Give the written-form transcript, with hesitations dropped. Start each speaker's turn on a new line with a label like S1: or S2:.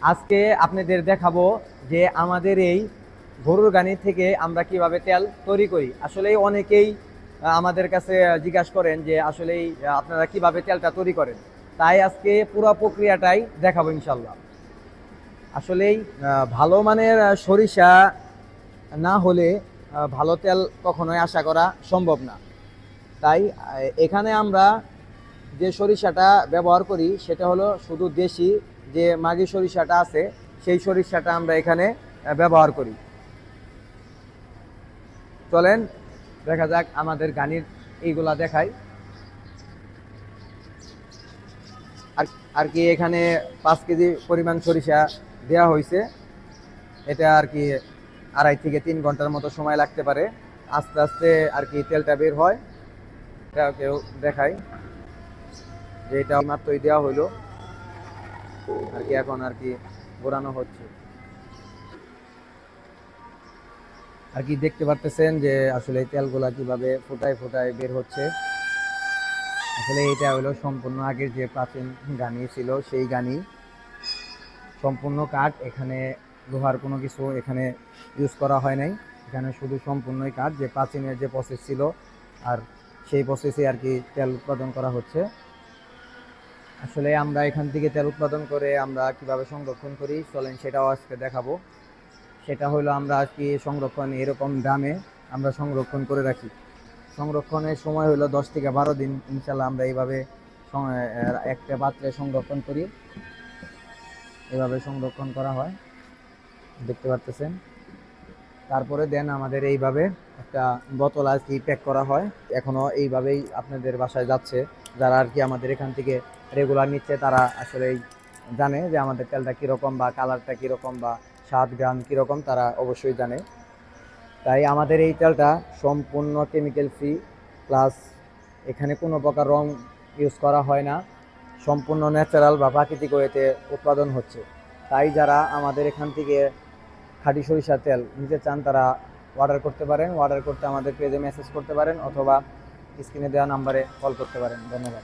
S1: আজকে আপনাদের দেখাবো যে আমাদের এই গরুর গানি থেকে আমরা কিভাবে তেল তৈরি করি। আসলে অনেকেই আমাদের কাছে জিজ্ঞাসা করেন যে আসলেই আপনারা কিভাবে তেলটা তৈরি করেন। তাই আজকে পুরো প্রক্রিয়াটাই দেখাবো ইনশাল্লাহ। আসলেই ভালো মানের সরিষা না হলে ভালো তেল কখনোই আশা করা সম্ভব না। তাই এখানে আমরা যে সরিষাটা ব্যবহার করি সেটা হলো শুধু দেশি যে মাগি সরিষাটা আছে, সেই সরিষাটা আমরা এখানে ব্যবহার করি। চলেন দেখা যাক আমাদের গানির এইগুলা দেখাই। আর কি এখানে 5 কেজি পরিমাণ সরিষা দেওয়া হয়েছে। এটা আর কি 2.5 থেকে 3 ঘন্টার মতো সময় লাগতে পারে। আস্তে আস্তে আর কি তেলটা বের হয়। এটা কেউ দেখাই যে এটা মাত্রই দেওয়া হইলো আর কি, এখন আর কি ঘোরানো হচ্ছে। আর কি দেখতে পারতেছেন যে আসলে তেলগুলা কিভাবে ফোটায় ফোটায় বের হচ্ছে। আসলে এটা হলো সম্পূর্ণ আগের যে প্রাচীন গানি ছিল সেই গানি, সম্পূর্ণ কাঠ। এখানে লোহার কোনো কিছু এখানে ইউজ করা হয় নাই। এখানে শুধু সম্পূর্ণই কাঠ, যে প্রাচীনের যে প্রসেস ছিল আর সেই প্রসেসে আর কি তেল উৎপাদন করা হচ্ছে। আসলে আমরা এখান থেকে তেল উৎপাদন করে আমরা কিভাবে সংরক্ষণ করি চলেন সেটাও আজকে দেখাবো। সেটা হলো আমরা আর কি সংরক্ষণ এরকম ড্রামে আমরা সংরক্ষণ করে রাখি। সংরক্ষণের সময় হলো 10 থেকে 12 দিন। ইনশাল্লাহ আমরা এইভাবে একটা পাত্রে সংরক্ষণ করি। এভাবে সংরক্ষণ করা হয়, দেখতে পারতেছেন। তারপরে দেন আমাদের এইভাবে একটা বোতল আর কি প্যাক করা হয়। এখনো এইভাবেই আপনাদের বাসায় যাচ্ছে। যারা আর কি আমাদের এখান থেকে রেগুলার নিচ্ছে তারা আসলেই জানে যে আমাদের তেলটা কীরকম বা কালারটা কীরকম বা স্বাদ গ্রাম কীরকম, তারা অবশ্যই জানে। তাই আমাদের এই তেলটা সম্পূর্ণ কেমিক্যাল ফ্রি, প্লাস এখানে কোনো প্রকার রং ইউজ করা হয় না। সম্পূর্ণ ন্যাচারাল বা প্রাকৃতিক ওয়েতে উৎপাদন হচ্ছে। তাই যারা আমাদের এখান থেকে খাঁটি সরিষার তেল নিতে চান তারা অর্ডার করতে পারেন। অর্ডার করতে আমাদের পেজে মেসেজ করতে পারেন অথবা স্ক্রিনে দেওয়া নাম্বারে কল করতে পারেন। ধন্যবাদ।